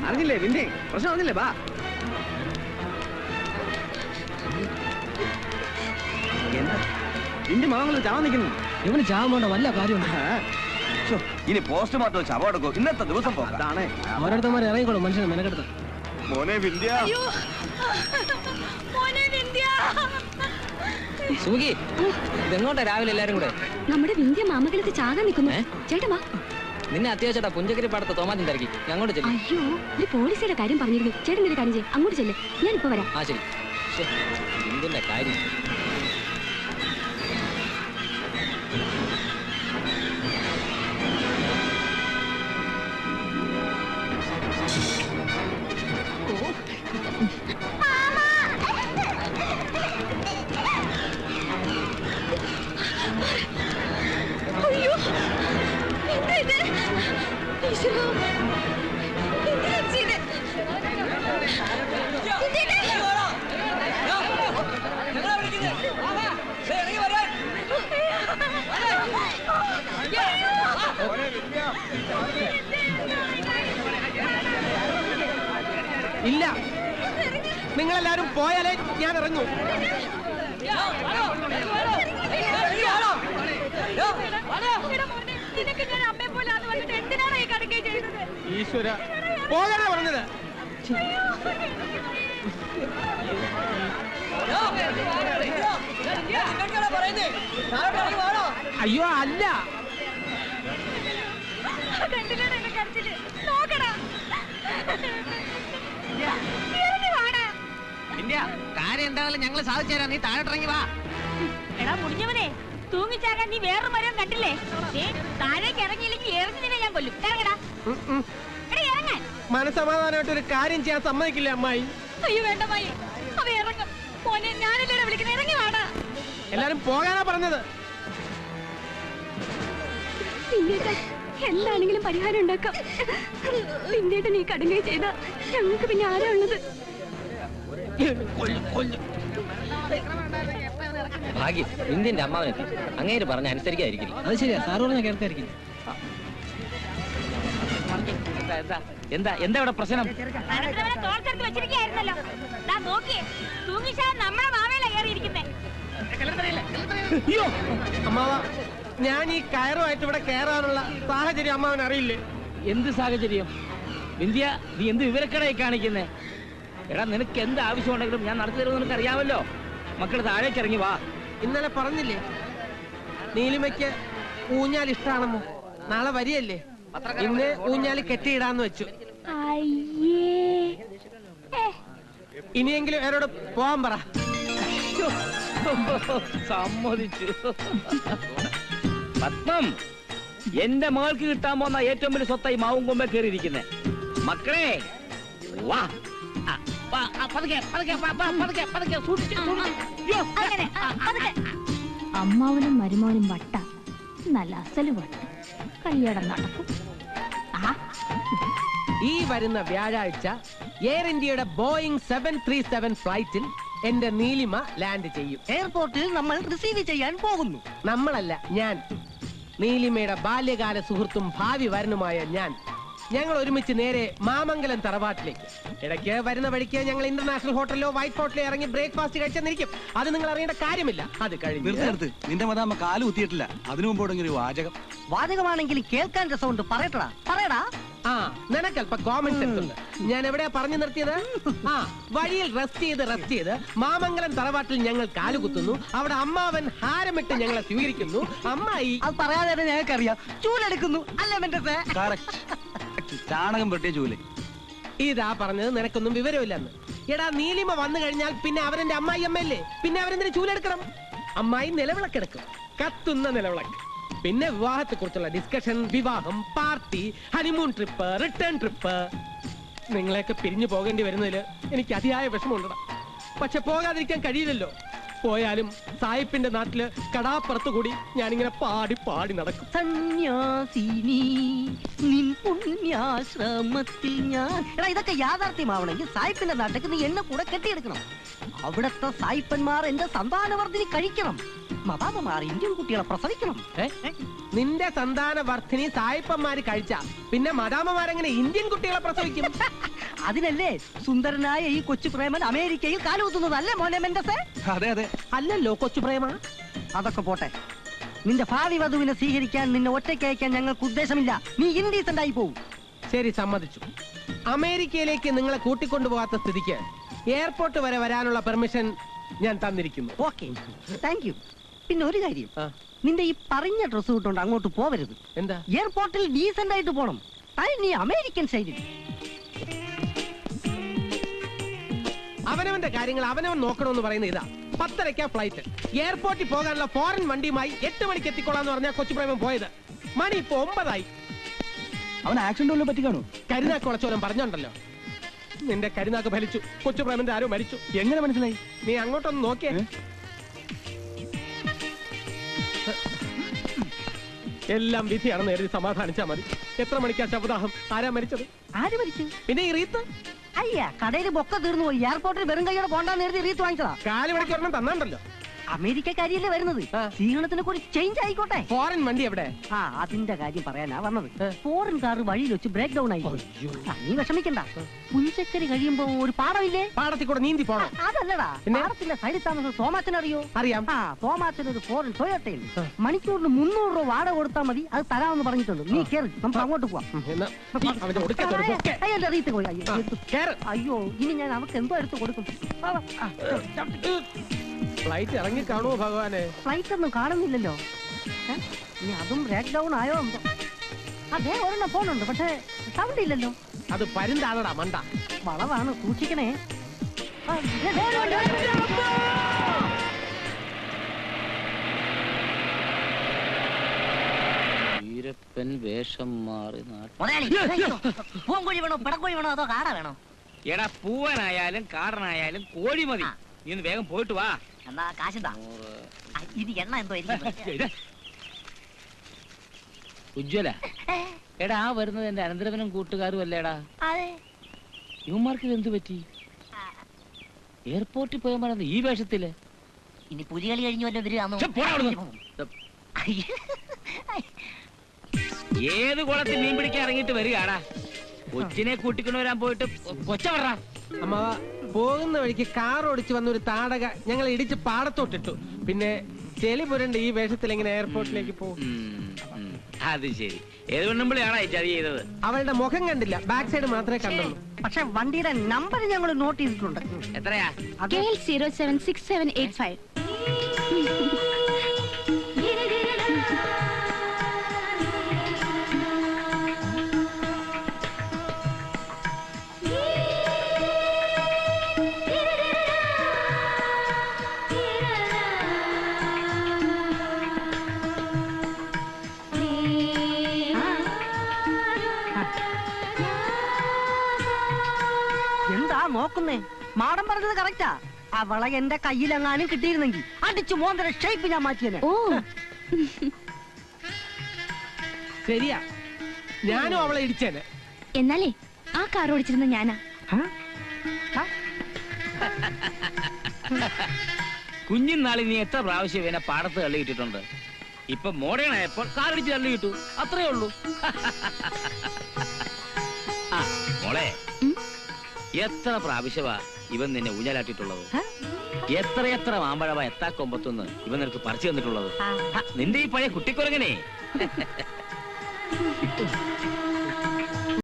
അറിഞ്ഞില്ലേ നിന്റെ പ്രശ്നം അറിഞ്ഞില്ലേ? ബാ എന്താ നിന്റെ മകങ്ങൾ ചാവാൻ നിൽക്കുന്നു? ഇവന് ചാവാൻ വേണ്ട വല്ല കാര്യമുണ്ട്. ഇനി പോസ്റ്റ്മോർട്ടം ശവം എടുക്കും. ഇന്നത്തെ ദിവസം അതാണ് ഓരോരുത്തന്മാർ ഇറങ്ങിക്കോളും മനുഷ്യനെ മെനക്കെടുത്ത്. മോനെ വിന്ധ്യ, സുഖി ഇതെങ്ങോട്ടാ രാവിലെ എല്ലാരും കൂടെ? നമ്മുടെ വിന്ധ്യ മാമകളത്ത് ചാകാൻ നിൽക്കുന്നു. ചേട്ടാ വാ. നിന്നെ അത്യാവശ്യമാ പുഞ്ചക്കരി പാടത്ത് തോമാജൻ തിരക്കി. അങ്ങോട്ട് ചെല്ലും. അയ്യോ ഒരു പോലീസുകാരുടെ കാര്യം പറഞ്ഞിരുന്നു. ചേട്ടൻ ഒരു കാര്യം ചെയ്യും, അങ്ങോട്ട് ചെല്ലേ, ഞാനിപ്പോ വരാം. ആ ശരി. എന്തിന്റെ കാര്യം? ഇല്ല, നിങ്ങളെല്ലാരും പോയാലേ ഞാൻ ഇറങ്ങൂ. ഈശ്വര, പോകാനാ പറഞ്ഞത്. അയ്യോ അല്ല, കാര്യം എന്തായാലും ഞങ്ങൾ സാധിച്ചു തരാം. നീ താഴോട്ടിറങ്ങി വാ. എടാ മുടിഞ്ഞവനെ, തൂങ്ങിച്ചാകാൻ നീ വേറൊരു മരം കണ്ടില്ലേ? താഴേക്ക് ഇറങ്ങിയില്ലെങ്കിൽ എറിഞ്ഞു നിന്നെ ഞാൻ കൊല്ലും. ഇറങ്ങടാ. ഇറങ്ങാൻ മനസമാധാനമായിട്ട് ഒരു കാര്യം ചെയ്യാൻ സമ്മതിക്കില്ല അമ്മായി. അയ്യോ വേണ്ട മായി, അവ ഇറങ്ങും. മോനെ ഞാനല്ലേ വിളിക്കുന്നത്, ഇറങ്ങി വാടാ. എല്ലാരും പോകാനാ പറഞ്ഞത്. എന്താണെങ്കിലും പരിഹാരം ഉണ്ടാക്കാം. പിന്നീട് നീ കടുങ്ങ ചെയ്ത ഞങ്ങൾക്ക് പിന്നെ ആരാ ഉള്ളത്? ഭാഗ്യം ഇന്ത്യന്റെ അമ്മാവനെത്തി. അങ്ങേര് പറഞ്ഞ അനുസരിക്കായിരിക്കില്ല. അത് ശരിയാ, സാറ് പറഞ്ഞ കേൾക്കായിരിക്കില്ല. എന്താ എന്താ ഇവിടെ പ്രശ്നം? തോർത്തെടുത്ത് വെച്ചിരിക്കുകയായിരുന്നല്ലോ. നോക്കിയേ, തൂങ്ങിച്ചാ നമ്മളെ മാവേല കയറിയിരിക്കുന്നേ. അയ്യോ അമ്മാവ, ഞാൻ ഈ കയറുമായിട്ട് ഇവിടെ കയറാനുള്ള സാഹചര്യം അമ്മാവൻ അറിയില്ലേ? എന്ത് സാഹചര്യം? വിന്ധ്യ, നീ എന്ത് വിവരക്കടയായി കാണിക്കുന്നേ? എടാ, നിനക്ക് എന്ത് ആവശ്യമുണ്ടെങ്കിലും ഞാൻ നടത്തി തരുമെന്ന് നിനക്ക് അറിയാമല്ലോ. മക്കള് താഴേക്ക് ഇറങ്ങി വാ. ഇന്നലെ പറഞ്ഞില്ലേ നീലിമയ്ക്ക് ഊഞ്ഞാൽ ഇഷ്ടാണെന്ന്? നാളെ വരികയല്ലേ, ഇന്ന് ഊഞ്ഞാല് കെട്ടിയിടാന്ന് വെച്ചു. ഇനിയെങ്കിലും എന്നോട് പോവാൻ പറ. സമ്മതിച്ചു. പത്മം, എന്റെ മകൾക്ക് കിട്ടാൻ പോകുന്ന ഏറ്റവും വലിയ സ്വത്തായി മാവും കൊമ്പേ കയറിയിരിക്കുന്നേ. മക്കളെ വാ. അമ്മാവനും മരുമോനും വട്ട, നല്ല അസല് വട്ട. കല്യാണം നടക്കും. ഈ വരുന്ന വ്യാഴാഴ്ച എയർ ഇന്ത്യയുടെ ബോയിങ് 737 ഫ്ലൈറ്റിൽ എന്റെ നീലിമ ലാൻഡ് ചെയ്യും. എയർപോർട്ടിൽ നമ്മൾ റിസീവ് ചെയ്യാൻ പോകുന്നു. നമ്മളല്ല, ഞാൻ. നീലിമയുടെ ബാല്യകാല സുഹൃത്തും ഭാവി വരനുമായ ഞാൻ. ഞങ്ങൾ ഒരുമിച്ച് നേരെ മാമംഗലം തറവാട്ടിലേക്ക്. ഇടയ്ക്ക് വരുന്ന വഴിക്ക് ഞങ്ങൾ ഇന്റർനാഷണൽ ഹോട്ടലിലോ വൈറ്റ് ഹോട്ടലിലോ ഇറങ്ങി ബ്രേക്ക്ഫാസ്റ്റ് കഴിച്ചെന്നിരിക്കും. അത് നിങ്ങൾ അറിയേണ്ട കാര്യമില്ല. അത് കഴിഞ്ഞ് നിന്റെ മതാമ്മ കാല് കുത്തിയിട്ടില്ല. അതിനു മുമ്പോട് ഒരു വാചകം. വാചകമാണെങ്കിൽ കേൾക്കാൻ രസമുണ്ട്. പറയട്ടടാ, പറയടാ. ആ, നിനക്കല്പ കോമൺ സെൻസ് ഉണ്ട്. ഞാൻ എവിടെയാ പറഞ്ഞു നിർത്തിയത്? ആ, വഴിയിൽ റെസ്റ്റ് ചെയ്ത് മാമംഗലം തറവാട്ടിൽ ഞങ്ങൾ കാലുകുത്തുന്നു. അവിടെ അമ്മാവൻ ഹാരമിട്ട് ഞങ്ങളെ സ്വീകരിക്കുന്നു. അമ്മായി അത് പറയാതെ ഞങ്ങൾക്കറിയാം. ചൂലെടുക്കുന്നു അല്ലേ മെന്റസേ? ചാണകം പെട്ടിയ ചൂല്. ഇതാ പറഞ്ഞത് നിനക്കൊന്നും വിവരമില്ലെന്ന്. എടാ, നീലിമ വന്നു കഴിഞ്ഞാൽ പിന്നെ അവരെന്റെ അമ്മായി അമ്മയല്ലേ, പിന്നെ അവരെന്തിന് ചൂലെടുക്കണം? അമ്മായി നിലവിളക്കെടുക്കും, കത്തുന്ന നിലവിളക്ക്. പിന്നെ വിവാഹത്തെ കുറിച്ചുള്ള ഡിസ്കഷൻ, വിവാഹം, party, honeymoon trip, return trip. നിങ്ങളെയൊക്കെ പിരിഞ്ഞു പോകേണ്ടി വരുന്നതിൽ എനിക്ക് അതിയായ വിഷമമുണ്ടടാ. പക്ഷെ പോകാതിരിക്കാൻ കഴിയില്ലല്ലോ. പോയാലും സായിപ്പിന്റെ നാട്ടില് കടാപ്പുറത്തു കൂടി ഞാനിങ്ങനെ പാടി പാടി നടക്കും. സന്യാസിനി നിൻ പുണ്യാശ്രമത്തിൽ ഞാൻ. എടാ, ഇതൊക്കെ യാഥാർത്ഥ്യമാവണമെങ്കിൽ സായിപ്പിന്റെ നാട്ടിലേക്ക് നീ എന്നെ കൂടെ കെട്ടിയെടുക്കണം. അവിടത്തെ സായിപ്പന്മാർ എന്റെ സന്താനവർദ്ധിനി കഴിക്കണം. മദാമ്മമാർ ഇന്ത്യൻ കുട്ടികളെ പ്രസവിക്കണം. നിന്റെ സന്താന വർദ്ധിനി സായിപ്പന്മാര് കഴിച്ച പിന്നെ മദാമ്മമാരെങ്ങനെ ഇന്ത്യൻ കുട്ടികളെ പ്രസവിക്കും? അതിനല്ലേ സുന്ദരനായ ഈ കൊച്ചു പ്രേമൻ അമേരിക്കയിൽ കാലുകുത്തുന്നത്, അല്ലേ മോനെ മെൻഡസേ? അതെ അതെ. അല്ലല്ലോ കൊച്ചു പ്രേമ. അതൊക്കെ പോട്ടെ, നിന്റെ ഭാവി വധുവിനെ സ്വീകരിക്കാൻ നിന്നെ ഒറ്റയ്ക്ക് അയക്കാൻ ഞങ്ങൾക്ക് ഉദ്ദേശമില്ല. നീ ഇൻഡീസന്റ് ആയി പോകും. ശരി, സമ്മതിച്ചു. അമേരിക്കയിലേക്ക് നിങ്ങളെ കൂട്ടിക്കൊണ്ടുപോകാത്ത സ്ഥിതിക്ക് എയർപോർട്ട് വരെ വരാനുള്ള പെർമിഷൻ ഞാൻ തന്നിരിക്കുന്നു. Okay, thank you. പിന്നെ ഒരു കാര്യം, ആ. നിന്റെ ഈ പറഞ്ഞ ഡ്രസ് ഇട്ടുകൊണ്ട് അങ്ങോട്ട് പോവരുത്. എന്താ? എയർപോർട്ടിൽ ഡീസന്റ് ആയിട്ട് പോണം. നീ അമേരിക്കൻ സ്റ്റൈലിൽ. അവനവന്റെ കാര്യങ്ങൾ അവനവൻ നോക്കണമെന്ന് പറയുന്ന ഇതാ. 10:30 ഫ്ലൈറ്റ്. എയർപോർട്ടിൽ പോകാനുള്ള ഫോറിൻ വണ്ടിയുമായി 8 മണിക്ക് എത്തിക്കൊള്ളാന്ന് പറഞ്ഞാൽ കൊച്ചു പ്രേമം പോയത്. മണി ഇപ്പൊ 9 ആയി. അവൻ ആക്സിഡന്റ് വല്ലതും പറ്റി കാണൂ? കരുനാക്ക് വളച്ചോരം പറഞ്ഞോണ്ടല്ലോ. നിന്റെ കരുനാക്ക് ഫലിച്ചു. കൊച്ചു പ്രേമന്റെ ആരോ മരിച്ചു. എങ്ങനെ മനസ്സിലായി? നീ അങ്ങോട്ടൊന്ന് നോക്കിയേ. എല്ലാം വിധിയാണെന്ന് എഴുതി സമാധാനിച്ചാ മതി. എത്ര മണിക്കാ ശവദാഹം? ആരാ മരിച്ചത്? ആര് മരിച്ചു? പിന്നെ ഈ റീത്ത് അയ്യാ, കടയിൽ ബൊക്ക തീർന്നു പോയി. എയർപോർട്ടിൽ വെറും കൈയോടെ പോണ്ടാന്ന് എഴുതി റീത്ത് വാങ്ങിച്ചതാ. 4 മണിക്ക് ഒരെണ്ണം തന്നാണ്ടല്ലോ. അമേരിക്കക്കാരിയല്ലേ വരുന്നത്, ആ. സ്വീകരണത്തിന് കൂടി ചേഞ്ച് ആയിക്കോട്ടെ. ഫോറിൻ വണ്ടി എവിടെ? ആ, അതിന്റെ കാര്യം പറയാനാ വന്നത്. ഫോറിൻ കാർ വഴിയിൽ വെച്ച് ബ്രേക്ക് ഡൗൺ ആയി. നീ വിഷമിക്കണ്ട. പുഞ്ചക്കരി കഴിയുമ്പോ ഒരു പാടമില്ലേ, പാടത്തിൽ കൂടെ നീന്തി പോണോ? അതല്ലടാ, പിന്നെ? പാടത്തിന്റെ സൈഡിൽ താമസം തോമാച്ചൻ അറിയോ? അറിയാം. ആ, തോമാച്ചൻ ഒരു ഫോറിൻ ടൊയോട്ടയിൽ മണിക്കൂറിന് 300 രൂപ വാടക കൊടുത്താൽ മതി, അത് തരാമെന്ന് പറഞ്ഞിട്ടുണ്ട്. നീ കേറി, നമുക്ക് അങ്ങോട്ട് പോവാം. എന്നാ അവന്റെ ഒടുക്കത്തെ ഒരു ബൊക്കെ. അയ്യോ, എന്റെ റീത്ത് പോയി. അയ്യോ, എടുത്തു. കേറ്. അയ്യോ, ഇനി ഞാൻ അവർക്ക് എന്തോ എടുത്ത് കൊടുക്കും. ഫ്ലൈറ്റ് ഇറങ്ങി കാണുമോ ഭഗവാനെ? ഫ്ലൈറ്റ് ഒന്നും കാണുന്നില്ലല്ലോ. ഇനി അതും ബ്രേക്ക് ഡൗൺ ആയോ എന്തോ. അതേ ഒരെണ്ണം ഫോണുണ്ട്, പക്ഷേ സൗണ്ട് ഇല്ലല്ലോ. അത് പരുന്താണടാ മണ്ട. വളവാണ്, സൂക്ഷിക്കണേ. വീരപ്പൻ വേഷം മാറി പൂങ്കോഴി വേണോ, പിടക്കോഴി വേണോ, അതോ കാട വേണോ? എടാ, പൂവനായാലും കാടനായാലും കോഴി മതി. നീ ഒന്ന് വേഗം പോയിട്ട് വാ. എന്നാ കാശെന്താ? ഇത് എണ്ണ എന്തോ ഉജ്ജ്വല, എടാ ആ വരുന്നത് എന്റെ അനന്തരവനും കൂട്ടുകാരും അല്ലേടാ? ഇവന്മാർക്ക് ഇതെന്ത് പറ്റി? എയർപോർട്ടിൽ പോയാൽ മറന്ന് ഈ വേഷത്തില്. ഇനി പുലികളി കഴിഞ്ഞു വല്ല ഏത് കുളത്തിൽ മീൻ പിടിക്കാൻ ഇറങ്ങിയിട്ട് വരികയാടാ? കൊച്ചിനെ കൂട്ടിക്കൊണ്ടു വരാൻ പോയിട്ട് കൊച്ച പറ. അമ്മ പോകുന്ന വഴിക്ക് കാർ ഓടിച്ച് വന്ന ഒരു താടക ഞങ്ങൾ ഇടിച്ച് പാടത്തോട്ടിട്ടു. പിന്നെ ചെളി പുരണ്ട് ഈ വേഷത്തിൽ എങ്ങനെ എയർപോർട്ടിലേക്ക് പോകും? അത് ശരി. ഏത് പെണ്ണുമ്പിളിയാണോ ചതി ചെയ്തത്? അവളുടെ മുഖം കണ്ടില്ല, ബാക്ക് സൈഡ് മാത്രമേ കണ്ടുള്ളൂ. പക്ഷെ വണ്ടിയുടെ നമ്പർ ഞങ്ങൾ നോട്ട് ചെയ്തിട്ടുണ്ട്. എത്രയാ? KL 076785. എന്താ നോക്കുന്നേ? മാഡം പറഞ്ഞത് കറക്റ്റാ. അവളെ എന്റെ കയ്യിലെങ്ങാനും കിട്ടിയിരുന്നെങ്കിൽ അടിച്ചു മോന്തര ഷേപ്പ് ഞാൻ മാറ്റിയനെ. ഓ, ശരിയാ, ഞാനും അവളെ ഇടിച്ചേനെ. എന്നാലേ ആ കാർ ഓടിച്ചിരുന്ന ഞാനാ. കുഞ്ഞിനാളിൽ നീ എത്ര പ്രാവശ്യം ഇവനെ പാടത്ത് തള്ളിയിട്ടിട്ടുണ്ട്. ഇപ്പൊ മോഡേൺ ആയപ്പോൾ കാറടിച്ച് തള്ളിയിട്ടു, അത്രേ ഉള്ളൂ. മോളെ, എത്ര പ്രാവശ്യമാ ഇവൻ നിന്നെ ഊഞ്ഞാലാട്ടിട്ടുള്ളത്? എത്രയെത്ര മാമ്പഴവ എത്താ കൊമ്പത്തുനിന്ന് ഇവൻ നിനക്ക് പറിച്ചു തന്നിട്ടുള്ളത്. നിന്റെ ഈ പഴയ കുട്ടിക്കുരങ്ങനെ